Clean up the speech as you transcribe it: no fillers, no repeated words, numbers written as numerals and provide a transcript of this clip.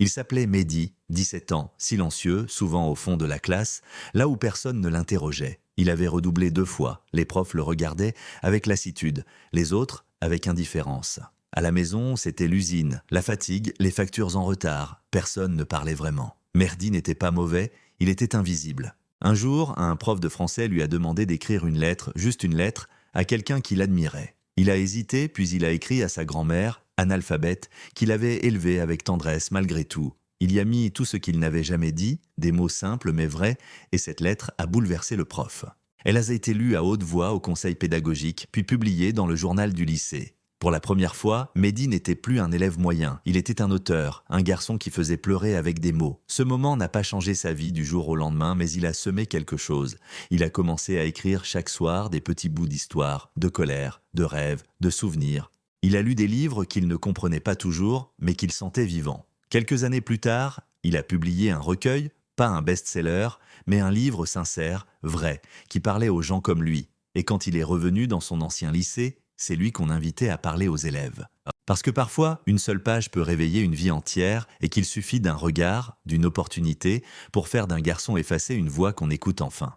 Il s'appelait Mehdi, 17 ans, silencieux, souvent au fond de la classe, là où personne ne l'interrogeait. Il avait redoublé 2 fois, les profs le regardaient avec lassitude, les autres avec indifférence. À la maison, c'était l'usine, la fatigue, les factures en retard. Personne ne parlait vraiment. Mehdi n'était pas mauvais, il était invisible. Un jour, un prof de français lui a demandé d'écrire une lettre, juste une lettre, à quelqu'un qu'il admirait. Il a hésité, puis il a écrit à sa grand-mère, analphabète, qu'il avait élevée avec tendresse malgré tout. Il y a mis tout ce qu'il n'avait jamais dit, des mots simples mais vrais, et cette lettre a bouleversé le prof. Elle a été lue à haute voix au conseil pédagogique, puis publiée dans le journal du lycée. Pour la première fois, Mehdi n'était plus un élève moyen, il était un auteur, un garçon qui faisait pleurer avec des mots. Ce moment n'a pas changé sa vie du jour au lendemain, mais il a semé quelque chose. Il a commencé à écrire chaque soir des petits bouts d'histoire, de colère, de rêves, de souvenirs. Il a lu des livres qu'il ne comprenait pas toujours, mais qu'il sentait vivants. Quelques années plus tard, il a publié un recueil, pas un best-seller, mais un livre sincère, vrai, qui parlait aux gens comme lui. Et quand il est revenu dans son ancien lycée, c'est lui qu'on invitait à parler aux élèves. Parce que parfois, une seule page peut réveiller une vie entière et qu'il suffit d'un regard, d'une opportunité, pour faire d'un garçon effacé une voix qu'on écoute enfin.